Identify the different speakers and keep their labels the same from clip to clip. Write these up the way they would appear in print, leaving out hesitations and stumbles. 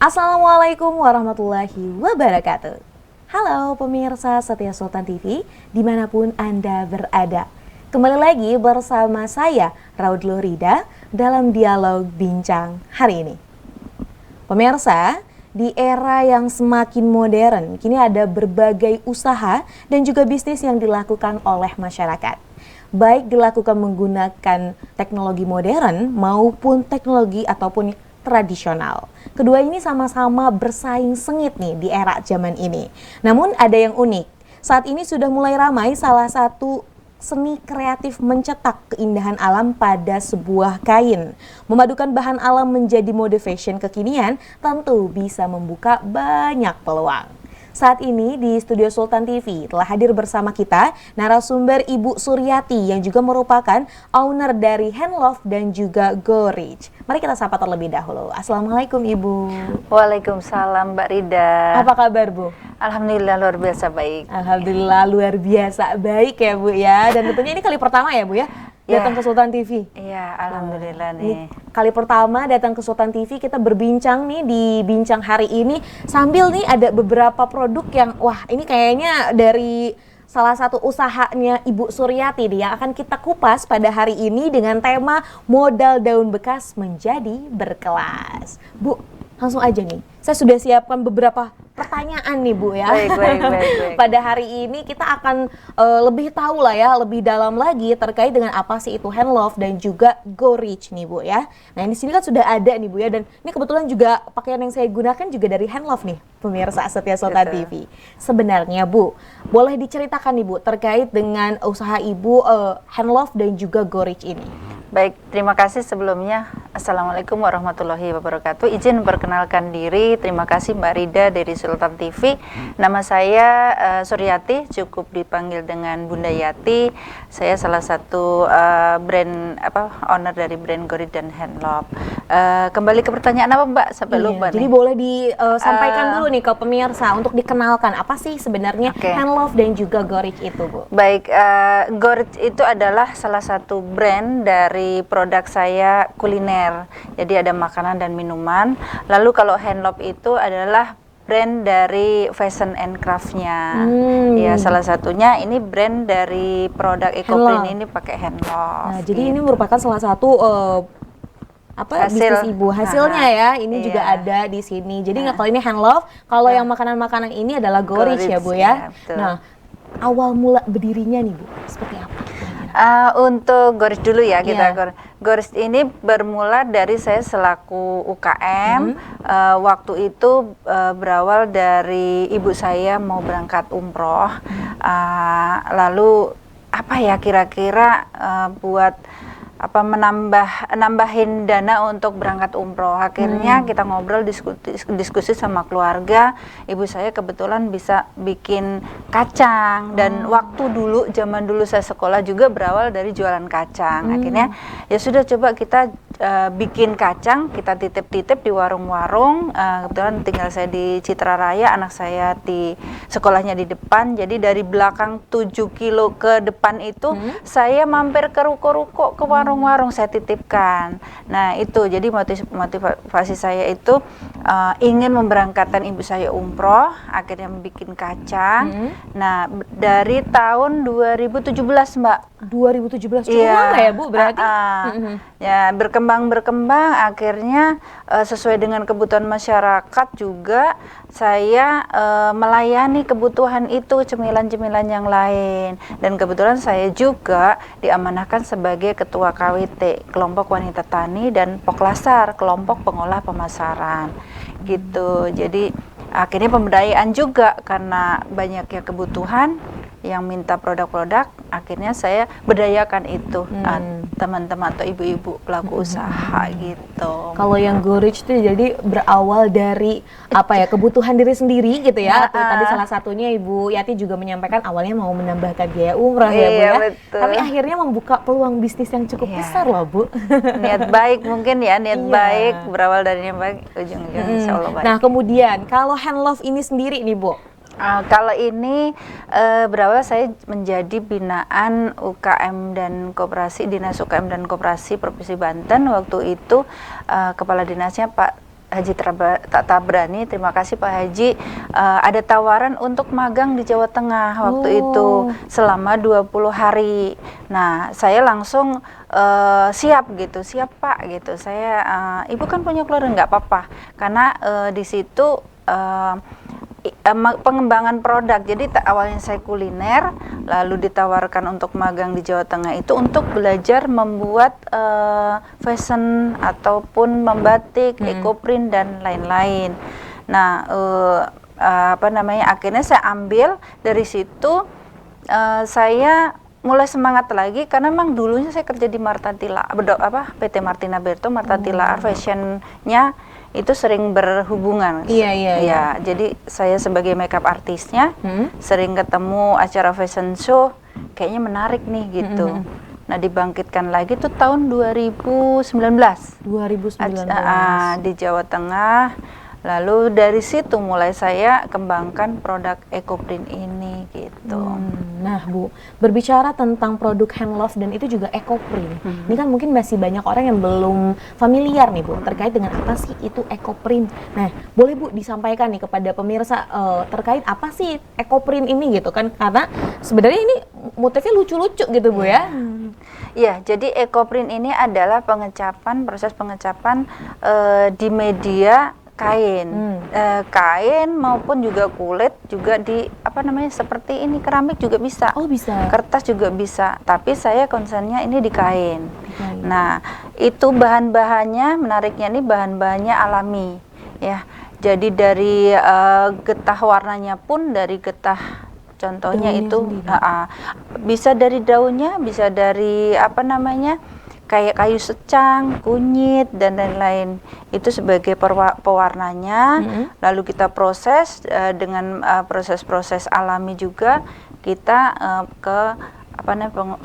Speaker 1: Assalamualaikum warahmatullahi wabarakatuh. Halo pemirsa setia Sultan TV, dimanapun Anda berada. Kembali lagi bersama saya, Raud Lurida, dalam dialog bincang hari ini. Pemirsa, di era yang semakin modern, kini ada berbagai usaha dan juga bisnis yang dilakukan oleh masyarakat. Baik dilakukan menggunakan teknologi modern maupun teknologi ataupun tradisional. Kedua ini sama-sama bersaing sengit nih di era zaman ini. Namun ada yang unik. Saat ini sudah mulai ramai salah satu seni kreatif mencetak keindahan alam pada sebuah kain. Memadukan bahan alam menjadi mode fashion kekinian tentu bisa membuka banyak peluang. Saat ini di studio Sultan TV telah hadir bersama kita narasumber Ibu Suryati yang juga merupakan owner dari Handlove dan juga Go Rich. Mari kita sapa terlebih dahulu. Assalamualaikum Ibu.
Speaker 2: Waalaikumsalam Mbak Rida.
Speaker 1: Apa kabar Bu?
Speaker 2: Alhamdulillah luar biasa baik.
Speaker 1: Alhamdulillah luar biasa baik ya Bu ya. Dan tentunya ini kali pertama ya Bu ya datang ke Sultan TV.
Speaker 2: Iya, alhamdulillah
Speaker 1: Ini
Speaker 2: nih.
Speaker 1: kali pertama datang ke Sultan TV, kita berbincang nih di bincang hari ini sambil nih ada beberapa produk yang wah ini kayaknya dari salah satu usahanya Ibu Suryati nih yang akan kita kupas pada hari ini dengan tema modal daun bekas menjadi berkelas. Bu, langsung aja nih. Saya sudah siapkan beberapa pertanyaan nih Bu ya.
Speaker 2: Baik.
Speaker 1: Pada hari ini kita akan lebih tahu lah ya, lebih dalam lagi terkait dengan apa sih itu Handlove dan juga Go Rich nih Bu ya. Nah di sini kan sudah ada nih Bu ya, dan ini kebetulan juga pakaian yang saya gunakan juga dari Handlove nih pemirsa setia Sultan TV. Sebenarnya Bu, boleh diceritakan nih Bu terkait dengan usaha Ibu Handlove dan juga Go Rich ini.
Speaker 2: Baik, terima kasih sebelumnya. Assalamualaikum warahmatullahi wabarakatuh. Izin perkenalkan diri. Terima kasih Mbak Rida dari Sultan TV. Nama saya Suryati, cukup dipanggil dengan Bunda Yati. Saya salah satu owner dari brand Go Rich dan Handlove. Kembali ke pertanyaan apa Mbak? Sampai lupa
Speaker 1: Jadi
Speaker 2: nih.
Speaker 1: boleh disampaikan dulu nih ke pemirsa untuk dikenalkan apa sih sebenarnya Handlove dan juga Go Rich itu Bu.
Speaker 2: Baik, Go Rich itu adalah salah satu brand dari produk saya kuliner. Jadi ada makanan dan minuman. Lalu kalau Handlove itu adalah brand dari fashion and craft-nya. Ya, salah satunya ini brand dari produk EcoPrint ini pakai Handlove.
Speaker 1: Nah, jadi ini merupakan salah satu bisnis Ibu. Hasilnya ya, ini juga ada di sini. Jadi kalau ini Handlove, kalau yang makanan-makanan ini adalah Go Rich ya Bu ya. Nah, awal mula berdirinya nih Bu, seperti apa?
Speaker 2: Untuk Go Rich dulu ya kita. Go Rich ini bermula dari saya selaku UKM. Waktu itu berawal dari ibu saya mau berangkat umroh. Lalu apa ya kira-kira buat nambahin dana untuk berangkat umroh. Akhirnya kita ngobrol diskusi sama keluarga. Ibu saya kebetulan bisa bikin kacang, dan waktu dulu zaman dulu saya sekolah juga berawal dari jualan kacang. Akhirnya ya sudah, coba kita bikin kacang, kita titip-titip di warung-warung. Kebetulan tinggal saya di Citra Raya, anak saya di sekolahnya di depan. Jadi dari belakang 7 kilo ke depan itu saya mampir ke ruko-ruko, ke warung-warung saya titipkan. Nah itu jadi motivasi saya itu ingin memberangkatkan ibu saya umroh, akhirnya bikin kacang. Nah dari tahun 2017 Mbak.
Speaker 1: 2017 cukup lama ya Bu berarti?
Speaker 2: Ya berkembang akhirnya sesuai dengan kebutuhan masyarakat juga saya melayani kebutuhan itu, cemilan-cemilan yang lain. Dan kebetulan saya juga diamanahkan sebagai ketua KWT, kelompok wanita tani, dan Poklasar, kelompok pengolah pemasaran gitu. Jadi akhirnya pemberdayaan juga karena banyaknya kebutuhan yang minta produk-produk, akhirnya saya berdayakan itu teman-teman atau ibu-ibu pelaku usaha gitu.
Speaker 1: Kalau yang Go Rich itu jadi berawal dari kebutuhan diri sendiri gitu ya. Tadi salah satunya Ibu Yati juga menyampaikan awalnya mau menambahkan biaya umrah ya Bu ya.
Speaker 2: Betul.
Speaker 1: Tapi akhirnya membuka peluang bisnis yang cukup besar loh Bu.
Speaker 2: Niat baik mungkin ya, baik, berawal dari niat baik, ujung-ujungnya insya Allah baik.
Speaker 1: Nah kemudian kalau Handlove ini sendiri nih Bu,
Speaker 2: Kalau ini berawal saya menjadi binaan UKM dan Koperasi, Dinas UKM dan Koperasi Provinsi Banten. Waktu itu Kepala Dinasnya Pak Haji Tabrani, terima kasih Pak Haji, ada tawaran untuk magang di Jawa Tengah waktu itu selama 20 hari. Nah, saya langsung siap gitu, siap Pak gitu. Saya, Ibu kan punya keluarga, nggak apa-apa, karena di situ pengembangan produk. Jadi awalnya saya kuliner, lalu ditawarkan untuk magang di Jawa Tengah itu untuk belajar membuat fashion ataupun membatik, ekoprint dan lain-lain. Nah, akhirnya saya ambil dari situ, saya mulai semangat lagi karena memang dulunya saya kerja di Marta Tilaar, PT Martina Berto, Marta Tilaar, fashionnya itu sering berhubungan. Iya. Jadi saya sebagai makeup artisnya sering ketemu acara fashion show, kayaknya menarik nih gitu. Nah, dibangkitkan lagi tuh tahun 2019. Di Jawa Tengah. Lalu dari situ mulai saya kembangkan produk ekoprint ini gitu.
Speaker 1: Nah Bu, berbicara tentang produk hand love dan itu juga ekoprint, ini kan mungkin masih banyak orang yang belum familiar nih Bu terkait dengan apa sih itu ekoprint. Nah, boleh Bu disampaikan nih kepada pemirsa terkait apa sih ekoprint ini gitu kan, karena sebenarnya ini motifnya lucu-lucu gitu Bu ya.
Speaker 2: Iya, jadi ekoprint ini adalah proses pengecapan di media kain, kain maupun juga kulit, juga di seperti ini keramik juga bisa.
Speaker 1: Oh bisa.
Speaker 2: Kertas juga bisa. Tapi saya concernnya ini di kain. Nah, itu bahan-bahannya menariknya nih bahan-bahannya alami, ya. Jadi dari getah warnanya pun dari getah, contohnya
Speaker 1: daunnya
Speaker 2: itu bisa dari daunnya, bisa dari kayak kayu secang, kunyit, dan lain-lain. Itu sebagai pewarnanya. Lalu kita proses dengan proses-proses alami juga. Kita ke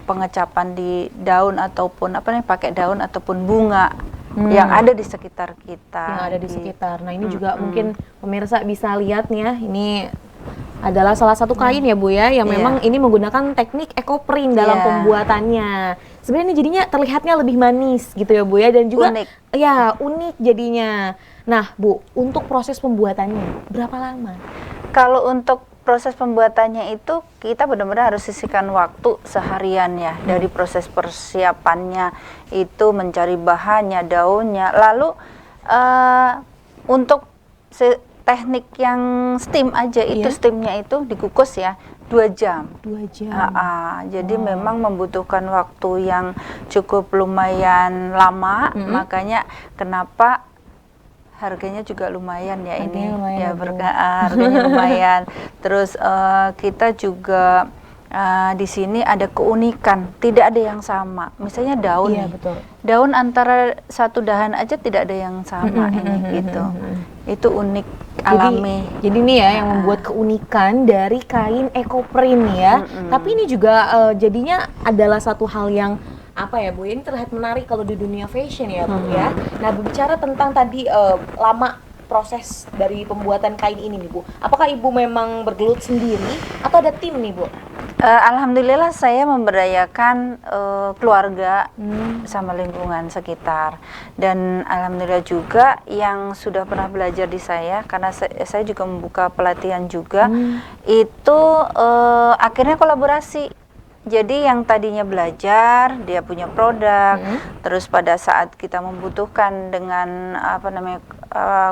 Speaker 2: pengecapan di daun ataupun pakai daun ataupun bunga yang ada di sekitar kita.
Speaker 1: Yang ada di sekitar. Nah, ini juga mungkin pemirsa bisa lihat nih ya. Ini adalah salah satu kain ya Bu ya, yang memang ini menggunakan teknik ekoprint dalam pembuatannya. Sebenarnya ini jadinya terlihatnya lebih manis gitu ya Bu ya, dan juga unik jadinya. Nah Bu, untuk proses pembuatannya berapa lama?
Speaker 2: Kalau untuk proses pembuatannya itu kita benar-benar harus sisihkan waktu seharian ya, dari proses persiapannya itu mencari bahannya, daunnya, lalu untuk teknik yang steam aja itu steamnya itu dikukus ya 2 jam.
Speaker 1: 2 jam.
Speaker 2: Jadi memang membutuhkan waktu yang cukup lumayan lama, makanya kenapa harganya juga lumayan ya ini. Harganya lumayan. Terus kita juga di sini ada keunikan, tidak ada yang sama. Misalnya daun nih.
Speaker 1: Betul.
Speaker 2: Daun antara satu dahan aja tidak ada yang sama ini gitu. Itu unik, alami.
Speaker 1: Jadi ini ya yang membuat keunikan dari kain ekoprint ya. Tapi ini juga jadinya adalah satu hal yang Bu, ini terlihat menarik kalau di dunia fashion ya Bu ya. Nah, berbicara tentang tadi lama proses dari pembuatan kain ini nih Bu, apakah Ibu memang bergelut sendiri atau ada tim nih Bu?
Speaker 2: Alhamdulillah saya memberdayakan keluarga sama lingkungan sekitar, dan alhamdulillah juga yang sudah pernah belajar di saya, karena saya juga membuka pelatihan juga, itu akhirnya kolaborasi. Jadi yang tadinya belajar, dia punya produk, terus pada saat kita membutuhkan dengan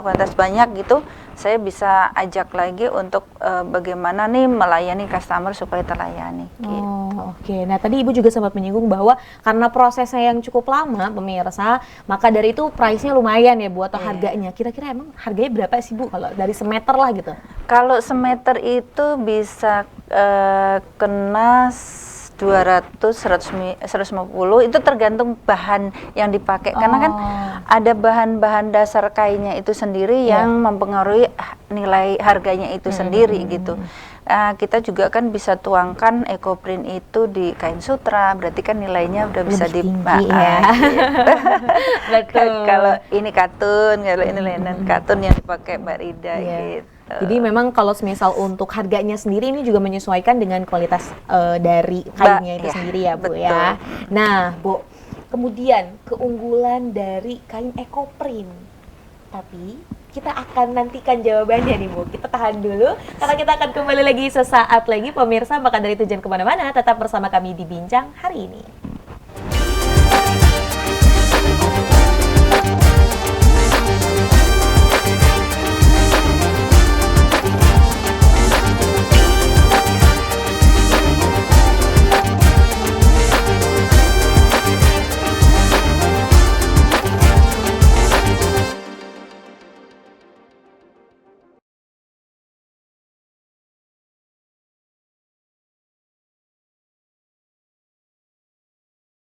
Speaker 2: kuantitas banyak gitu, saya bisa ajak lagi untuk bagaimana nih melayani customer supaya terlayani.
Speaker 1: Oke. Nah, tadi Ibu juga sempat menyinggung bahwa karena prosesnya yang cukup lama, pemirsa, maka dari itu price-nya lumayan ya Bu, atau harganya. Kira-kira emang harganya berapa sih Bu kalau dari semeter lah gitu? Kalau
Speaker 2: semeter itu bisa kena 200, 150, itu tergantung bahan yang dipakai, karena kan ada bahan-bahan dasar kainnya itu sendiri yang mempengaruhi nilai harganya itu sendiri gitu. Kita juga kan bisa tuangkan ekoprint itu di kain sutra, berarti kan nilainya udah bisa
Speaker 1: Betul.
Speaker 2: Kalau ini katun, kalau ini linen katun yang dipakai Mbak Rida gitu.
Speaker 1: Jadi memang kalau semisal untuk harganya sendiri ini juga menyesuaikan dengan kualitas dari kainnya itu sendiri ya Bu ya. Nah Bu, kemudian keunggulan dari kain ekoprint Tapi kita akan nantikan jawabannya nih Bu. Kita tahan dulu, karena kita akan kembali lagi sesaat lagi. Pemirsa, maka dari itu jangan kemana-mana, tetap bersama kami di Bincang hari ini.